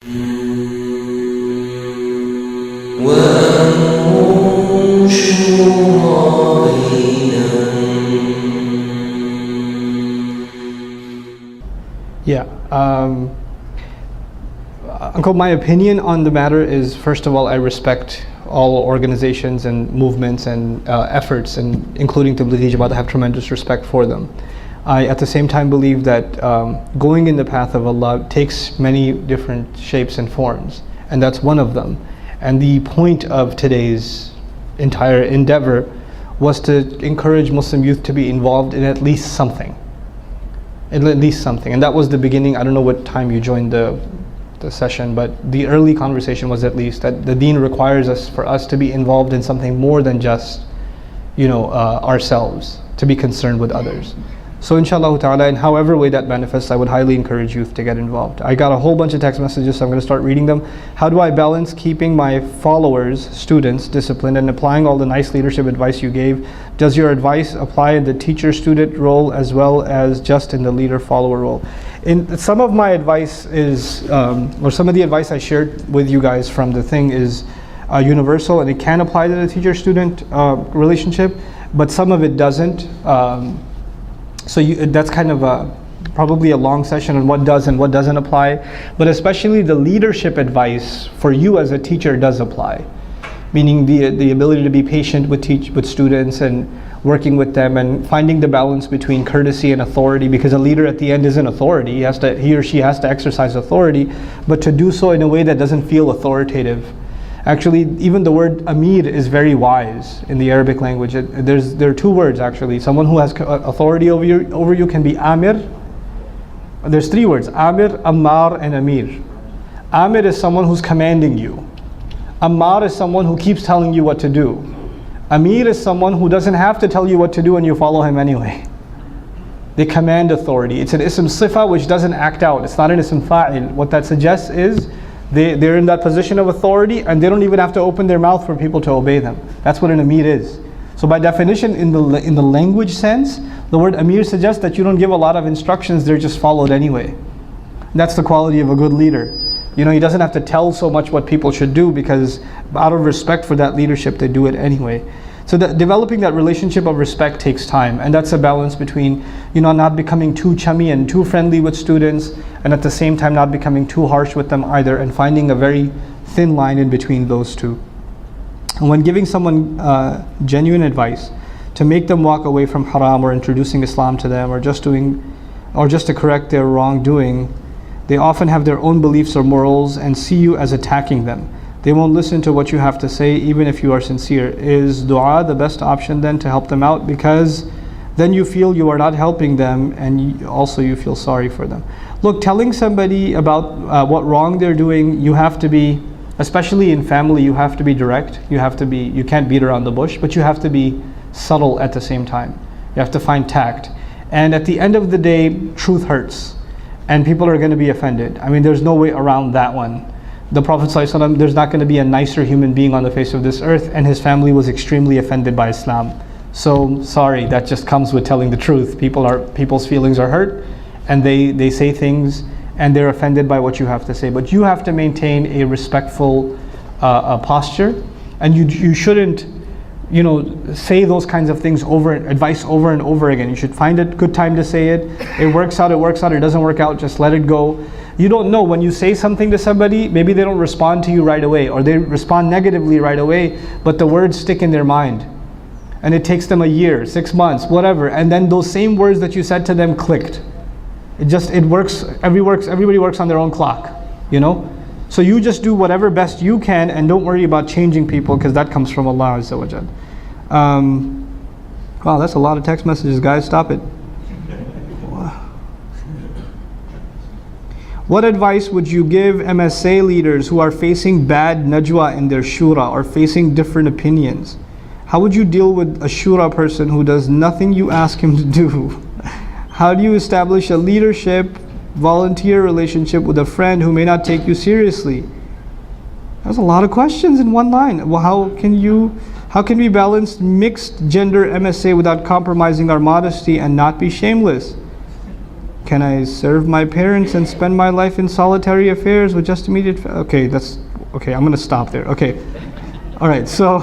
Yeah. Uncle, my opinion on the matter is, first of all, I respect all organizations and movements and efforts, and including Tablighi Jamaat. I have tremendous respect for them. I, at the same time, believe that going in the path of Allah takes many different shapes and forms, and that's one of them. And the point of today's entire endeavor was to encourage Muslim youth to be involved in at least something. At least something. And that was the beginning. I don't know what time you joined the session, but the early conversation was at least that the deen requires us, for us to be involved in something more than just, ourselves, to be concerned with others. So inshallah ta'ala, in however way that manifests, I would highly encourage youth to get involved. I got a whole bunch of text messages, so I'm going to start reading them. How do I balance keeping my followers, students, disciplined and applying all the nice leadership advice you gave? Does your advice apply in the teacher-student role as well as just in the leader-follower role? In some of my advice is, or some of the advice I shared with you guys from the thing is universal, and it can apply to the teacher-student relationship, but some of it doesn't. So that's kind of probably a long session on what does and what doesn't apply, but especially the leadership advice for you as a teacher does apply, meaning the ability to be patient with students and working with them and finding the balance between courtesy and authority, because a leader at the end is an authority. He or she has to exercise authority, but to do so in a way that doesn't feel authoritative. Actually, even the word Amir is very wise in the Arabic language. There are two words actually. Someone who has authority over you can be Amir. There's three words: Amir, Ammar, and Amir. Amir is someone who's commanding you. Ammar is someone who keeps telling you what to do. Amir is someone who doesn't have to tell you what to do and you follow him anyway. They command authority. It's an ism sifa which doesn't act out. It's not an ism fa'il. What that suggests is they're in that position of authority and they don't even have to open their mouth for people to obey them. That's what an Amir is. So by definition, in the language sense, the word Amir suggests that you don't give a lot of instructions, they're just followed anyway. That's the quality of a good leader. He doesn't have to tell so much what people should do, because out of respect for that leadership, they do it anyway. So developing that relationship of respect takes time, and that's a balance between not becoming too chummy and too friendly with students, and at the same time not becoming too harsh with them either, and finding a very thin line in between those two. And when giving someone genuine advice to make them walk away from haram or introducing Islam to them, or just to correct their wrongdoing, they often have their own beliefs or morals and see you as attacking them. They won't listen to what you have to say even if you are sincere. Is dua the best option then to help them out? Because then you feel you are not helping them, and also you feel sorry for them. Look, telling somebody about what wrong they're doing, you have to be, especially in family, you have to be direct. You can't beat around the bush, but you have to be subtle at the same time. You have to find tact. And at the end of the day, truth hurts, and people are going to be offended. I mean, there's no way around that one. The Prophet ﷺ, there's not going to be a nicer human being on the face of this earth, and his family was extremely offended by Islam. So sorry, that just comes with telling the truth. People's feelings are hurt, and they say things, and they're offended by what you have to say. But you have to maintain a respectful posture, and you shouldn't say those kinds of things advice over and over again. You should find a good time to say it. It works out, it doesn't work out, just let it go. You don't know, when you say something to somebody, maybe they don't respond to you right away, or they respond negatively right away, but the words stick in their mind. And it takes them a year, 6 months, whatever, and then those same words that you said to them clicked. It works, everybody works on their own clock, So you just do whatever best you can, and don't worry about changing people, because that comes from Allah Azza wa Jal. Wow, that's a lot of text messages, guys. Stop it. What advice would you give MSA leaders who are facing bad najwa in their shura, or facing different opinions? How would you deal with a shura person who does nothing you ask him to do? How do you establish a leadership volunteer relationship with a friend who may not take you seriously? That's a lot of questions in one line. Well, how can we balance mixed gender MSA without compromising our modesty and not be shameless? Can I serve my parents and spend my life in solitary affairs with just immediate okay, I'm gonna stop there. Okay. All right, so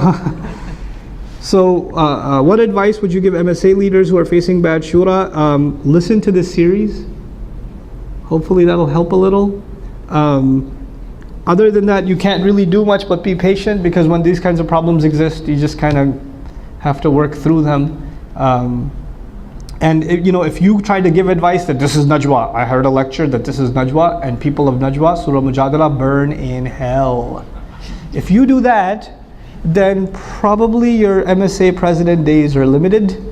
what advice would you give MSA leaders who are facing bad shura? Listen to this series. Hopefully that'll help a little. Other than that, you can't really do much but be patient, because when these kinds of problems exist, you just kind of have to work through them. And if you try to give advice that this is Najwa, I heard a lecture that this is Najwa, and people of Najwa, Surah Mujadala, burn in hell. If you do that, then probably your MSA president days are limited.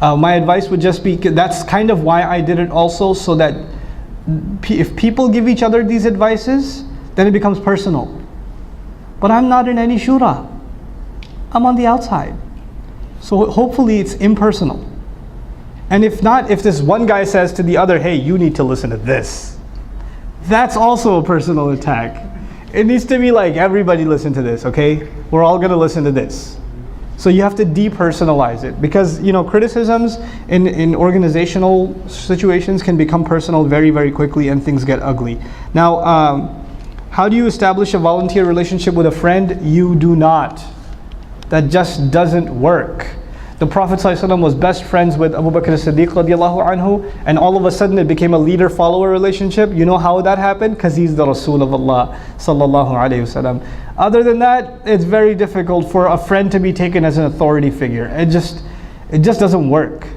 My advice would just be, that's kind of why I did it also, so that if people give each other these advices, then it becomes personal. But I'm not in any shura. I'm on the outside. So hopefully it's impersonal. And if not, if this one guy says to the other, hey, you need to listen to this, that's also a personal attack. It needs to be like, everybody listen to this, okay? We're all gonna listen to this. So you have to depersonalize it, because criticisms in organizational situations can become personal very, very quickly, and things get ugly. Now, how do you establish a volunteer relationship with a friend? You do not. That just doesn't work. The Prophet ﷺ was best friends with Abu Bakr as-Siddiq radiallahu anhu, and all of a sudden it became a leader-follower relationship. You know how that happened? Because he's the Rasul of Allah sallallahu alayhi wasallam. Other than that, it's very difficult for a friend to be taken as an authority figure. It just doesn't work.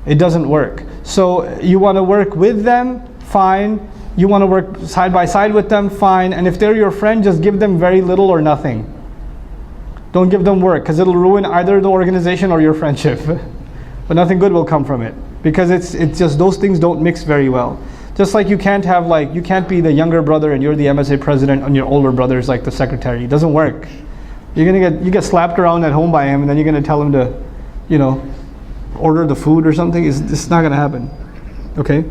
It doesn't work. So you want to work with them, fine. You want to work side by side with them, fine. And if they're your friend, just give them very little or nothing. Don't give them work, because it'll ruin either the organization or your friendship. But nothing good will come from it, because it's just, those things don't mix very well. Just like you can't be the younger brother and you're the MSA president and your older brother is like the secretary. It doesn't work. You get slapped around at home by him, and then you're gonna tell him to, order the food or something. It's not gonna happen. Okay?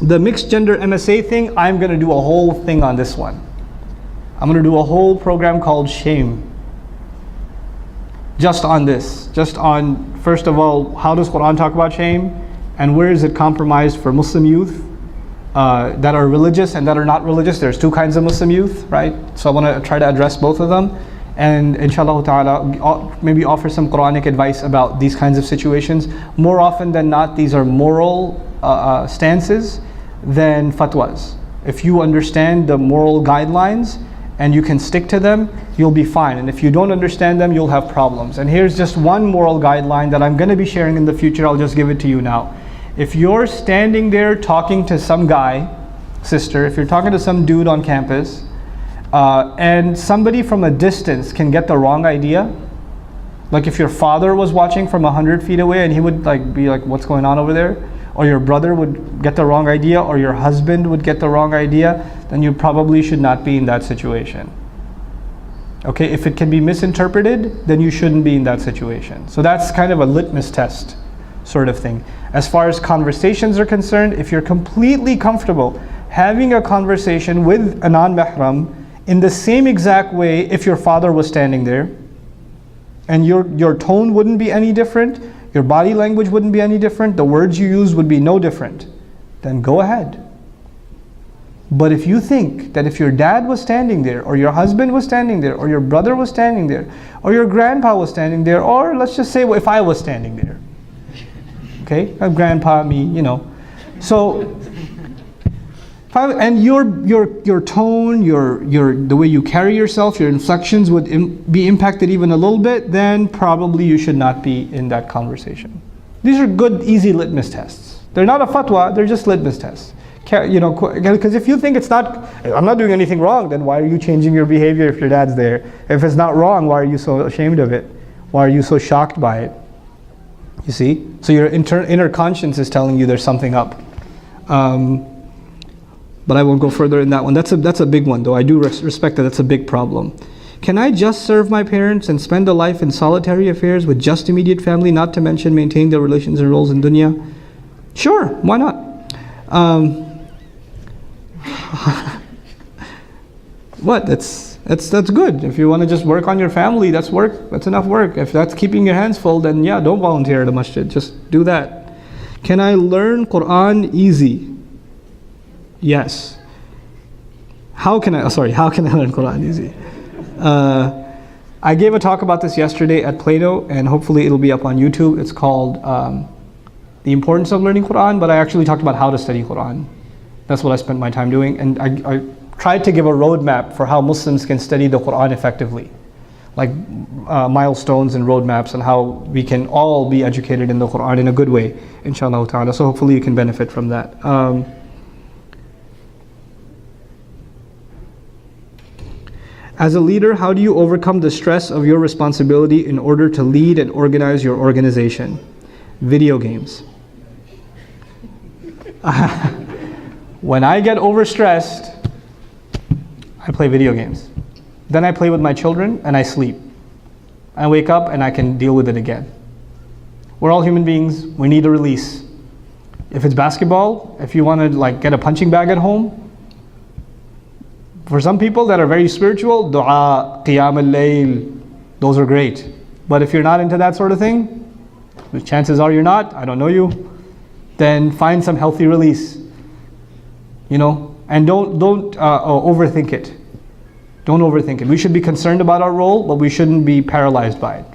The mixed gender MSA thing, I'm gonna do a whole thing on this one. I'm gonna do a whole program called Shame. Just on this, just on, first of all, how does Quran talk about shame, and where is it compromised for Muslim youth that are religious and that are not religious? There's two kinds of Muslim youth, right? So I want to try to address both of them, and inshallah ta'ala maybe offer some Quranic advice about these kinds of situations. More often than not, these are moral stances than fatwas. If you understand the moral guidelines and you can stick to them, you'll be fine. And if you don't understand them, you'll have problems. And here's just one moral guideline that I'm going to be sharing in the future. I'll just give it to you now. If you're standing there talking to some guy, sister, if you're talking to some dude on campus, and somebody from a distance can get the wrong idea, like if your father was watching from 100 feet away and he would be like, what's going on over there? Or your brother would get the wrong idea, or your husband would get the wrong idea, then you probably should not be in that situation. Okay, if it can be misinterpreted, then you shouldn't be in that situation. So that's kind of a litmus test sort of thing. As far as conversations are concerned, if you're completely comfortable having a conversation with a non-mahram in the same exact way if your father was standing there, and your tone wouldn't be any different, your body language wouldn't be any different, the words you use would be no different, then go ahead. But if you think that if your dad was standing there, or your husband was standing there, or your brother was standing there, or your grandpa was standing there, or let's just say if I was standing there, okay, grandpa, me, so and your tone, the way you carry yourself, your inflections would be impacted even a little bit, then probably you should not be in that conversation. These are good, easy litmus tests. They're not a fatwa, they're just litmus tests. Because if you think I'm not doing anything wrong, then why are you changing your behavior if your dad's there? If it's not wrong, why are you so ashamed of it? Why are you so shocked by it? You see? So your inner conscience is telling you there's something up. But I won't go further in that one. That's a big one, though. I do respect that. That's a big problem. Can I just serve my parents and spend a life in solitary affairs with just immediate family, not to mention maintain their relations and roles in dunya? Sure, why not? What? That's good. If you want to just work on your family, that's work. That's enough work. If that's keeping your hands full, then yeah, don't volunteer at a masjid. Just do that. Can I learn Quran easy? Yes. How can I learn Quran easy? I gave a talk about this yesterday at Plano, and hopefully it'll be up on YouTube. It's called The Importance of Learning Quran, but I actually talked about how to study Quran. That's what I spent my time doing, and I tried to give a roadmap for how Muslims can study the Quran effectively, like milestones and roadmaps, and how we can all be educated in the Quran in a good way, inshallah ta'ala. So hopefully you can benefit from that. As a leader, how do you overcome the stress of your responsibility in order to lead and organize your organization? Video games. When I get overstressed, I play video games. Then I play with my children and I sleep. I wake up and I can deal with it again. We're all human beings. We need a release. If it's basketball, if you want to like get a punching bag at home, for some people that are very spiritual, dua, qiyam al-layl, those are great. But if you're not into that sort of thing, which chances are you're not, I don't know you, then find some healthy release. You know, and don't overthink it. Don't overthink it. We should be concerned about our role, but we shouldn't be paralyzed by it.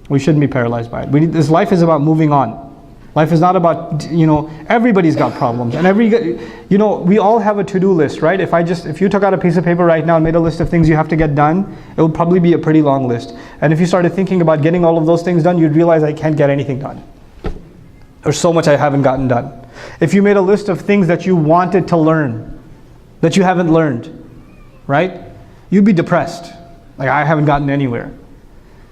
We shouldn't be paralyzed by it. This life is about moving on. Life is not about, you know, everybody's got problems, and you know, we all have a to-do list, right? If you took out a piece of paper right now and made a list of things you have to get done, it would probably be a pretty long list. And if you started thinking about getting all of those things done, you'd realize I can't get anything done. There's so much I haven't gotten done. If you made a list of things that you wanted to learn, that you haven't learned, right? You'd be depressed. Like, I haven't gotten anywhere.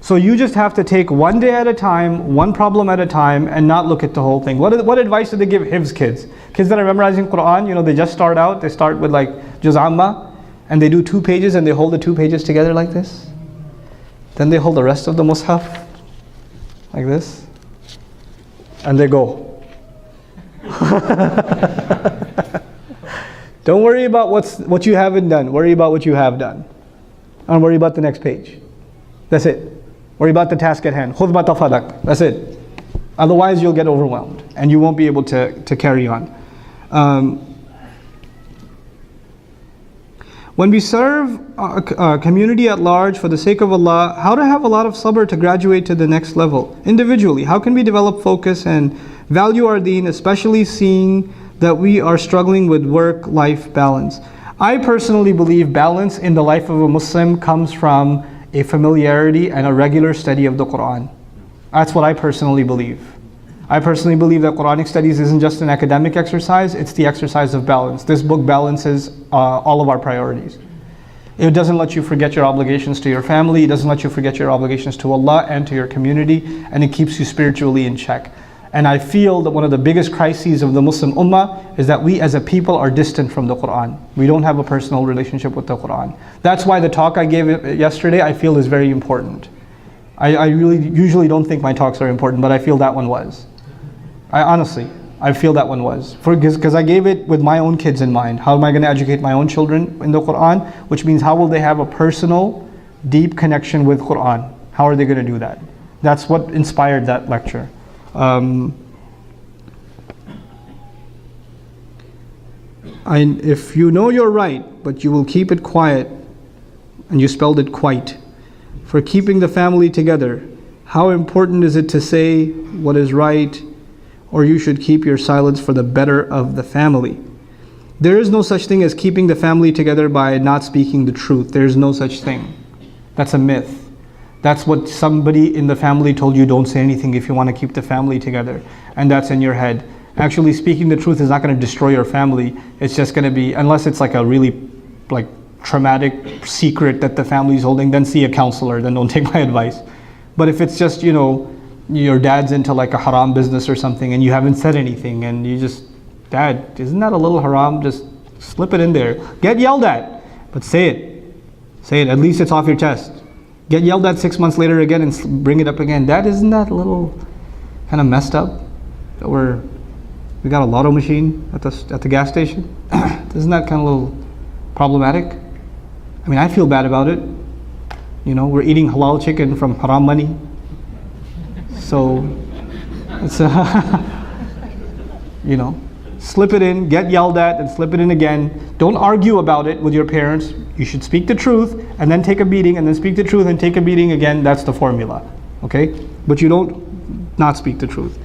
So you just have to take one day at a time, one problem at a time, and not look at the whole thing. What advice do they give Hifz kids? Kids that are memorizing Quran, you know, they just start out, they start with like Juz Amma, and they do 2 pages and they hold the 2 pages together like this. Then they hold the rest of the Mus'haf like this, and they go. Don't worry about what you haven't done. Worry about what you have done. And worry about the next page. That's it. Worry about the task at hand. Khudh ma tafadak. That's it. Otherwise you'll get overwhelmed and you won't be able to carry on. When we serve a community at large for the sake of Allah, how to have a lot of sabr to graduate to the next level? Individually, how can we develop focus and value our deen, especially seeing that we are struggling with work-life balance? I personally believe balance in the life of a Muslim comes from a familiarity and a regular study of the Quran. That's what I personally believe. I personally believe that Quranic studies isn't just an academic exercise, it's the exercise of balance. This book balances all of our priorities. It doesn't let you forget your obligations to your family, it doesn't let you forget your obligations to Allah and to your community, and it keeps you spiritually in check. And I feel that one of the biggest crises of the Muslim Ummah is that we as a people are distant from the Quran. We don't have a personal relationship with the Quran. That's why the talk I gave yesterday I feel is very important. I really usually don't think my talks are important, but I feel that one was. I feel that one was. Because I gave it with my own kids in mind. How am I going to educate my own children in the Quran? Which means how will they have a personal, deep connection with Quran? How are they going to do that? That's what inspired that lecture. If you know you're right, but you will keep it quiet, and you spelled it quite, for keeping the family together, how important is it to say what is right, or you should keep your silence for the better of the family? There is no such thing as keeping the family together by not speaking the truth. There is no such thing. That's a myth. That's what somebody in the family told you, don't say anything if you want to keep the family together. And that's in your head. Actually, speaking the truth is not going to destroy your family. It's just going to be, unless it's like a really like traumatic secret that the family is holding, then see a counselor, then don't take my advice. But if it's just, you know, your dad's into like a haram business or something and you haven't said anything and you just, Dad, isn't that a little haram? Just slip it in there. Get yelled at, but say it. Say it, at least it's off your chest. Get yelled at 6 months later again and bring it up again. Dad, isn't that a little kind of messed up? That we got a lotto machine at the gas station? Isn't that kind of a little problematic? I mean, I feel bad about it. You know, we're eating halal chicken from haram money. So, it's You know, slip it in, get yelled at, and slip it in again. Don't argue about it with your parents. You should speak the truth and then take a beating, and then speak the truth and take a beating again. That's the formula, okay? But you don't not speak the truth.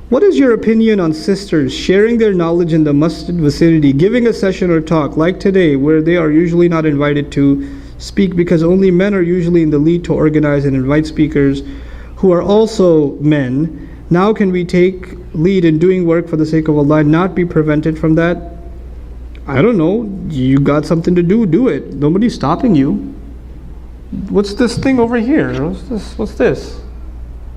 What is your opinion on sisters sharing their knowledge in the masjid vicinity, giving a session or talk like today, where they are usually not invited to speak because only men are usually in the lead to organize and invite speakers who are also men? Now can we take lead in doing work for the sake of Allah and not be prevented from that? I don't know. You got something to do, do it. Nobody's stopping you. What's this thing over here? What's this?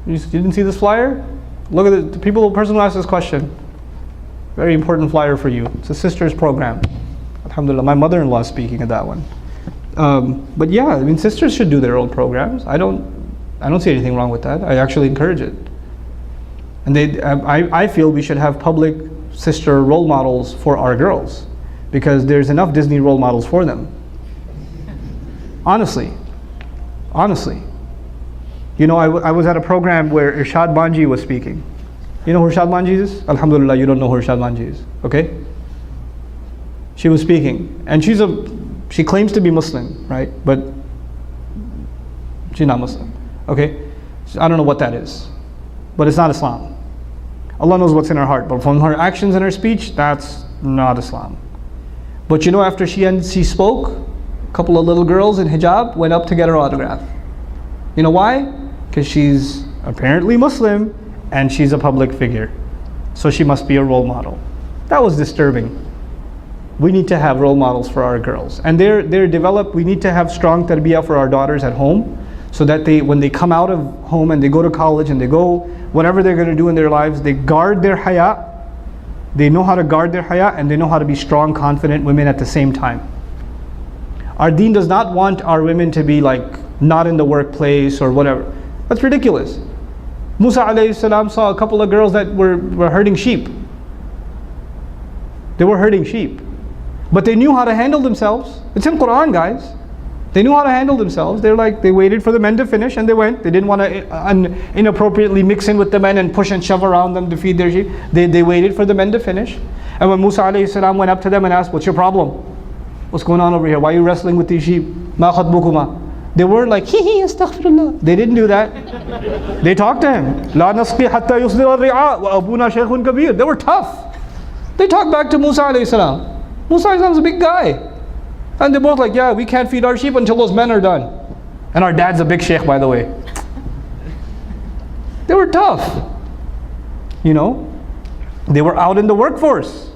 You didn't see this flyer? Look at the person who asked this question. Very important flyer for you. It's a sisters program. Alhamdulillah, my mother-in-law is speaking at that one. But yeah, I mean, sisters should do their own programs. I don't see anything wrong with that. I actually encourage it. And I feel we should have public sister role models for our girls, because there's enough Disney role models for them. Honestly. You know, I was at a program where Irshad Banji was speaking. You know who Irshad Banji is? Alhamdulillah, you don't know who Irshad Banji is, okay? She was speaking, and she claims to be Muslim, right? But she's not Muslim, okay? So I don't know what that is, but it's not Islam. Allah knows what's in her heart, but from her actions and her speech, that's not Islam. But you know, after she spoke, a couple of little girls in hijab went up to get her autograph. You know why? Because she's apparently Muslim and she's a public figure. So she must be a role model. That was disturbing. We need to have role models for our girls. And they're developed. We need to have strong tarbiyah for our daughters at home, so that when they come out of home and they go to college and they go whatever they're going to do in their lives, they guard their haya. They know how to guard their haya, and they know how to be strong, confident women at the same time. Our deen does not want our women to be like not in the workplace or whatever. That's ridiculous. Musa alayhi salam saw a couple of girls that were herding sheep. They were herding sheep. But they knew how to handle themselves. It's in Quran, guys. They knew how to handle themselves. They waited for the men to finish and they went. They didn't want to inappropriately mix in with the men and push and shove around them to feed their sheep. They waited for the men to finish. And when Musa alayhi salam went up to them and asked, "What's your problem? What's going on over here? Why are you wrestling with these sheep? Ma khatbukuma?" They weren't like, hee astaghfirullah. They didn't do that. They talked to him. La nasqi hatta yusdir al-ri'a wa abuna shaykhun kabir. They were tough. They talked back to Musa alayhi salam. Musa alayhi salam's a big guy. And they're both like, yeah, we can't feed our sheep until those men are done. And our dad's a big sheikh, by the way. They were tough. You know, they were out in the workforce.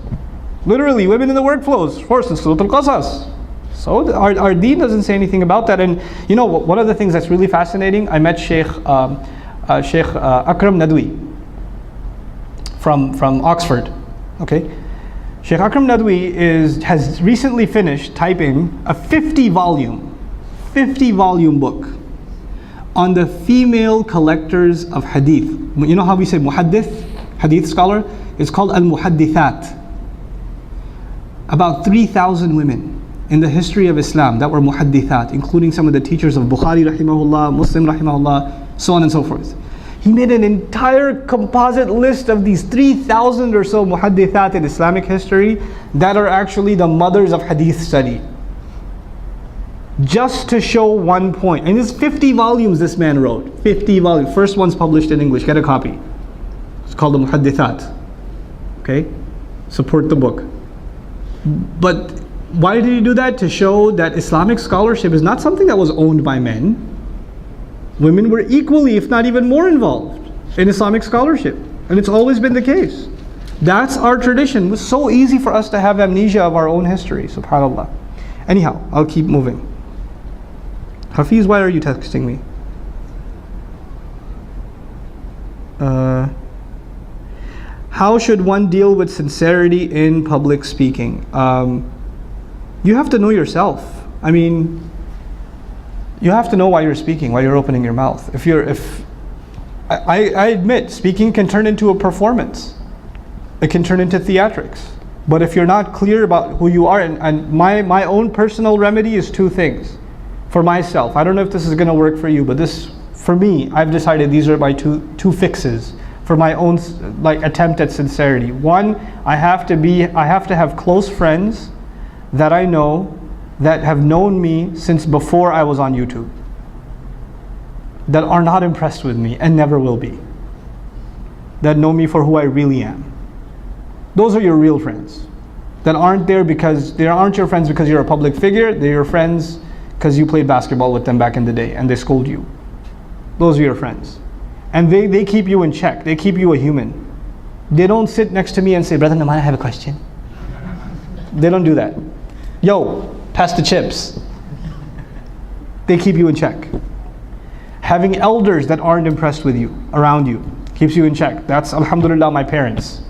Literally, women in the workforce. In Surah Al-Qasas. So our deen doesn't say anything about that. And you know, one of the things that's really fascinating, I met Sheikh Akram Nadwi from Oxford. Okay, Sheikh Akram Nadwi has recently finished typing a 50-volume book on the female collectors of hadith. You know how we say muhaddith, hadith scholar? It's called al-muhaddithat. About 3,000 women in the history of Islam that were muhaddithat, including some of the teachers of Bukhari rahimahullah, Muslim rahimahullah, so on and so forth. He made an entire composite list of these 3,000 or so muhaddithat in Islamic history that are actually the mothers of hadith study. Just to show one point. And it's 50 volumes this man wrote. 50 volumes. First one's published in English. Get a copy. It's called the Muhaddithat. Okay? Support the book. But why did he do that? To show that Islamic scholarship is not something that was owned by men. Women were equally, if not even more, involved in Islamic scholarship. And it's always been the case. That's our tradition. It was so easy for us to have amnesia of our own history, subhanAllah. Anyhow, I'll keep moving. Hafiz, why are you texting me? How should one deal with sincerity in public speaking? You have to know yourself. I mean, you have to know why you're speaking, why you're opening your mouth. I admit, speaking can turn into a performance. It can turn into theatrics. But if you're not clear about who you are, and my own personal remedy is two things for myself. I don't know if this is going to work for you, but this for me, I've decided these are my two fixes for my own like attempt at sincerity. One, I have to have close friends that I know that have known me since before I was on YouTube, that are not impressed with me and never will be, that know me for who I really am. Those are your real friends. That aren't there because they aren't your friends because you're a public figure. They're your friends because you played basketball with them back in the day and they scold you. Those are your friends. And they keep you in check. They keep you a human. They don't sit next to me and say, Brother Nouman, I have a question. They don't do that. Yo, pass the chips. They keep you in check. Having elders that aren't impressed with you, around you, keeps you in check. That's, Alhamdulillah, my parents.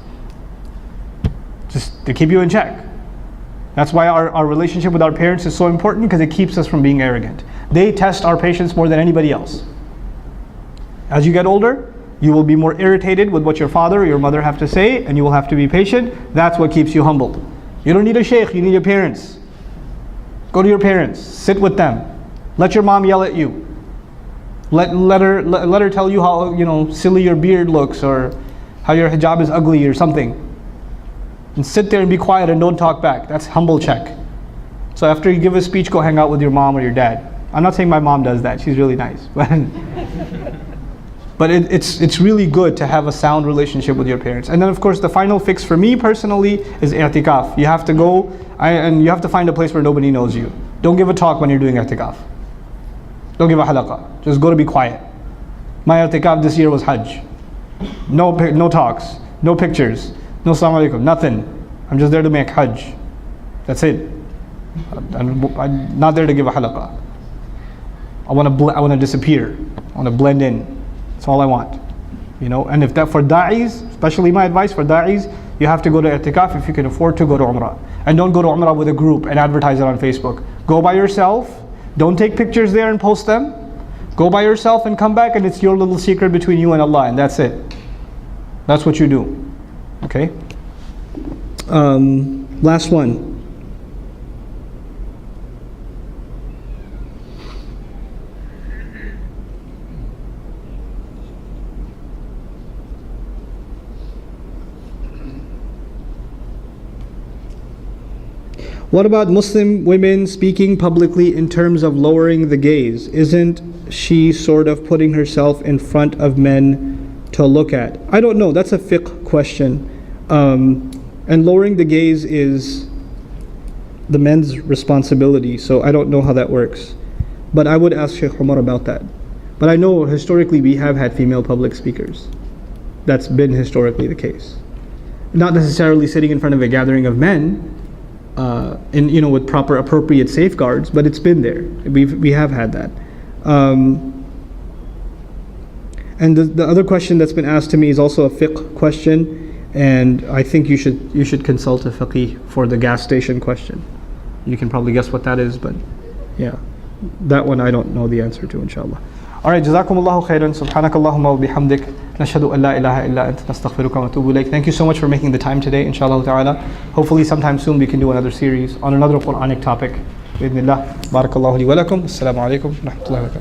Just, they keep you in check. That's why our relationship with our parents is so important, because it keeps us from being arrogant. They test our patience more than anybody else. As you get older, you will be more irritated with what your father or your mother have to say, and you will have to be patient. That's what keeps you humble. You don't need a sheikh, you need your parents. Go to your parents, sit with them. Let your mom yell at you. Let her tell you how silly your beard looks, or how your hijab is ugly or something. And sit there and be quiet and don't talk back. That's humble check. So after you give a speech, go hang out with your mom or your dad. I'm not saying my mom does that, she's really nice. But it's really good to have a sound relationship with your parents. And then of course the final fix for me personally is i'tikaf. You have to go and you have to find a place where nobody knows you. Don't give a talk when you're doing i'tikaf. Don't give a halaqah. Just go to be quiet. My i'tikaf this year was Hajj. No talks, no pictures, no Assalamu alaikum, nothing. I'm just there to make Hajj. That's it. I'm not there to give a halaqah. I want to disappear. I want to blend in. That's all I want. And if that for da'is, especially my advice for da'is, you have to go to i'tikaf if you can afford to go to umrah. And don't go to umrah with a group and advertise it on Facebook. Go by yourself. Don't take pictures there and post them. Go by yourself and come back, and it's your little secret between you and Allah, and that's it. That's what you do. Okay? Last one. What about Muslim women speaking publicly in terms of lowering the gaze? Isn't she sort of putting herself in front of men to look at? I don't know. That's a fiqh question. And lowering the gaze is the men's responsibility, so I don't know how that works. But I would ask Sheikh Umar about that. But I know historically we have had female public speakers. That's been historically the case. Not necessarily sitting in front of a gathering of men, with proper appropriate safeguards, but it's been there. We have had that. And the other question that's been asked to me is also a fiqh question, and I think you should consult a faqih for the gas station question. You can probably guess what that is, but yeah, that one I don't know the answer to, inshallah. Alright, jazakumullahu khairan, subhanakallahumma wa bihamdik, nashhadu an la ilaha illa anta, nastaghfiruka wa natubu ilayk. Thank you so much for making the time today, inshallah ta'ala. Hopefully sometime soon we can do another series on another Quranic topic. Bi-idhnillah. Barakallahu li wa lakum. Assalamu alaikum wa rahmatullahi wa barakatuh.